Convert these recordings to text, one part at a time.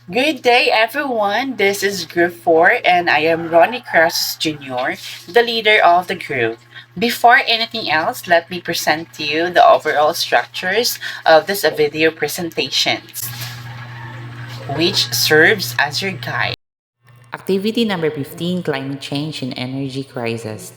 Good day, everyone. This is Group 4, and I am Ronnie Crassus Jr., the leader of the group. Before anything else, let me present to you the overall structures of this video presentations, which serves as your guide. Activity number 15, Climate Change and Energy Crisis.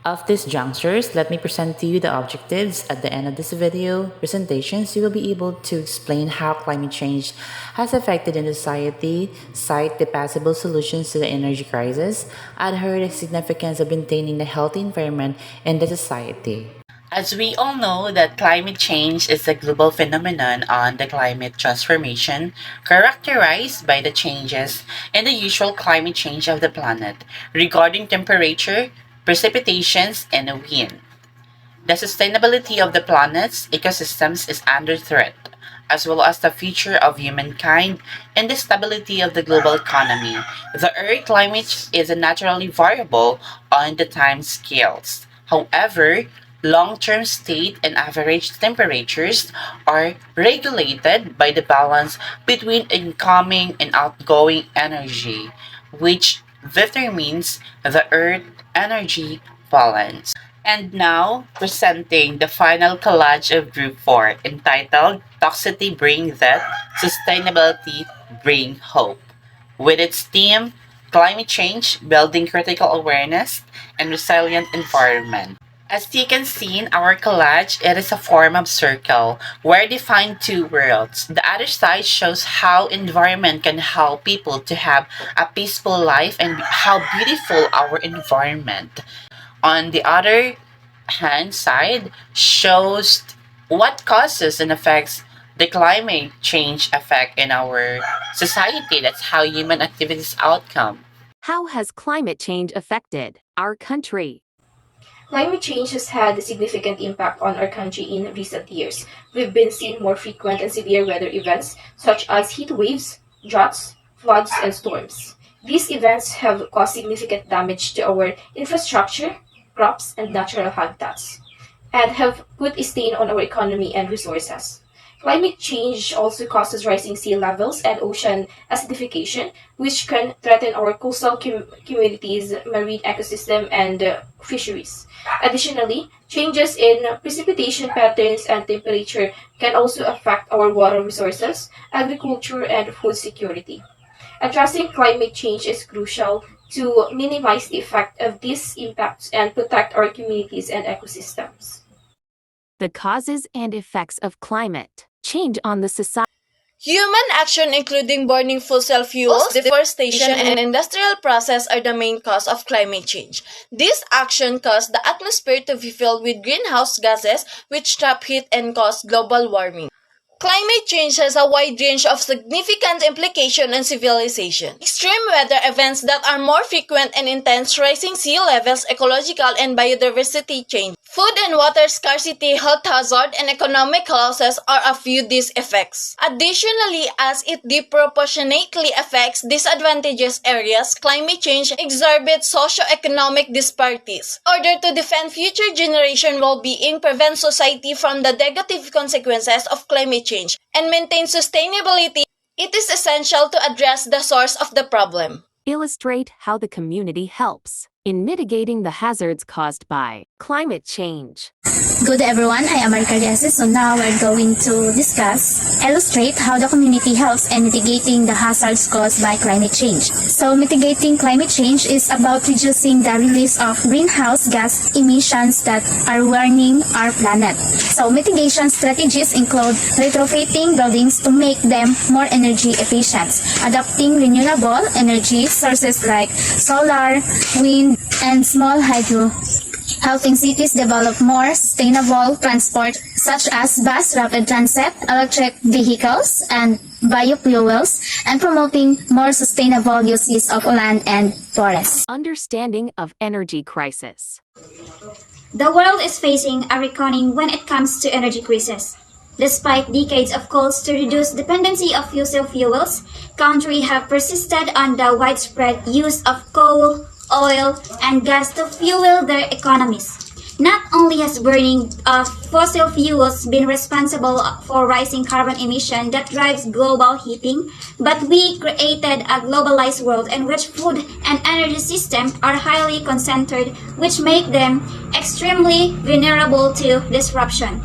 Of these junctures, let me present to you the objectives. At the end of this video presentations, you will be able to explain how climate change has affected in society, cite the possible solutions to the energy crisis, adhere the significance of maintaining the healthy environment in the society. As we all know that climate change is a global phenomenon on the climate transformation characterized by the changes in the usual climate change of the planet regarding temperature, precipitations, and wind. The sustainability of the planet's ecosystems is under threat, as well as the future of humankind and the stability of the global economy. The Earth climate is naturally variable on the time scales. However, long-term state and average temperatures are regulated by the balance between incoming and outgoing energy, which determines the Earth energy balance. And now, presenting the final collage of Group 4 entitled Toxicity Bring Death, Sustainability Bring Hope. With its theme, Climate Change, Building Critical Awareness, and Resilient Environment. As you can see in our collage, it is a form of circle where define two worlds. The other side shows how environment can help people to have a peaceful life and how beautiful our environment. On the other hand side shows what causes and affects the climate change effect in our society. That's how human activities outcome. How has climate change affected our country? Climate change has had a significant impact on our country in recent years. We've been seeing more frequent and severe weather events such as heat waves, droughts, floods, and storms. These events have caused significant damage to our infrastructure, crops, and natural habitats, and have put a stain on our economy and resources. Climate change also causes rising sea levels and ocean acidification, which can threaten our coastal communities, marine ecosystem, and fisheries. Additionally, changes in precipitation patterns and temperature can also affect our water resources, agriculture, and food security. Addressing climate change is crucial to minimize the effect of these impacts and protect our communities and ecosystems. The causes and effects of climate change on the society. Human action including burning fossil fuels, deforestation, and industrial process are the main cause of climate change. This action cause the atmosphere to be filled with greenhouse gases which trap heat and cause global warming. Climate change has a wide range of significant implications on civilization. Extreme weather events that are more frequent and intense, rising sea levels, ecological and biodiversity change. Food and water scarcity, health hazard, and economic losses are a few of these effects. Additionally, as it disproportionately affects disadvantaged areas, climate change exacerbates socio-economic disparities. In order to defend future generation well-being, prevent society from the negative consequences of climate change, and maintain sustainability, it is essential to address the source of the problem. Illustrate how the community helps in mitigating the hazards caused by climate change. Good everyone, I am Marika Gases. So now we're going to illustrate how the community helps in mitigating the hazards caused by climate change. So mitigating climate change is about reducing the release of greenhouse gas emissions that are warming our planet. So mitigation strategies include retrofitting buildings to make them more energy efficient, adopting renewable energy sources like solar, wind, and small hydro, helping cities develop more sustainable transport such as bus rapid transit, electric vehicles, and biofuels, and promoting more sustainable uses of land and forests. Understanding of energy crisis. The world is facing a reckoning when it comes to energy crisis. Despite decades of calls to reduce dependency of fossil fuels, countries have persisted on the widespread use of coal, oil, and gas to fuel their economies. Not only has burning of fossil fuels been responsible for rising carbon emission that drives global heating, but we created a globalized world in which food and energy systems are highly concentrated, which make them extremely vulnerable to disruption.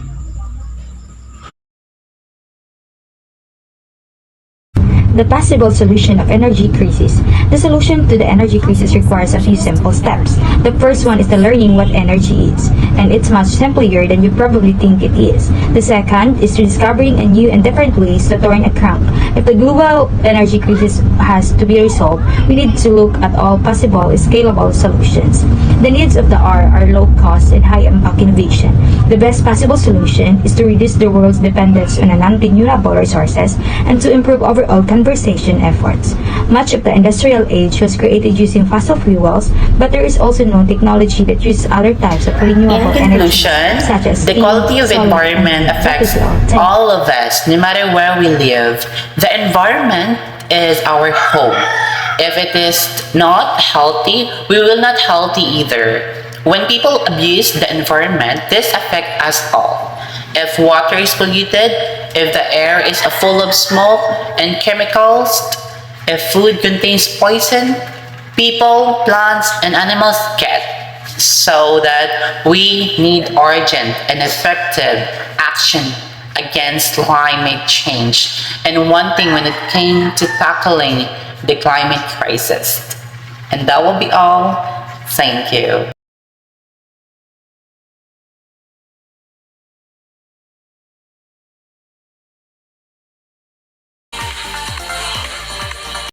The possible solution of energy crisis. The solution to the energy crisis requires a few simple steps. The first one is the learning what energy is, and it's much simpler than you probably think it is. The second is discovering a new and different ways to turn a crank. If the global energy crisis has to be resolved, we need to look at all possible scalable solutions. The needs of the hour are low cost and high impact innovation. The best possible solution is to reduce the world's dependence on non-renewable resources and to improve overall conservation efforts. Much of the industrial age was created using fossil fuels, but there is also known technology that uses other types of renewable In energy, conclusion, such as the wind, quality of solar, environment and affects electrical all of us, no matter where we live. The environment is our home. If it is not healthy, we will not healthy either. When people abuse the environment, this affects us all. If water is polluted, if the air is full of smoke and chemicals, if food contains poison, people, plants, and animals get. So that we need urgent and effective action against climate change. And one thing when it came to tackling the climate crisis. And that will be all. Thank you.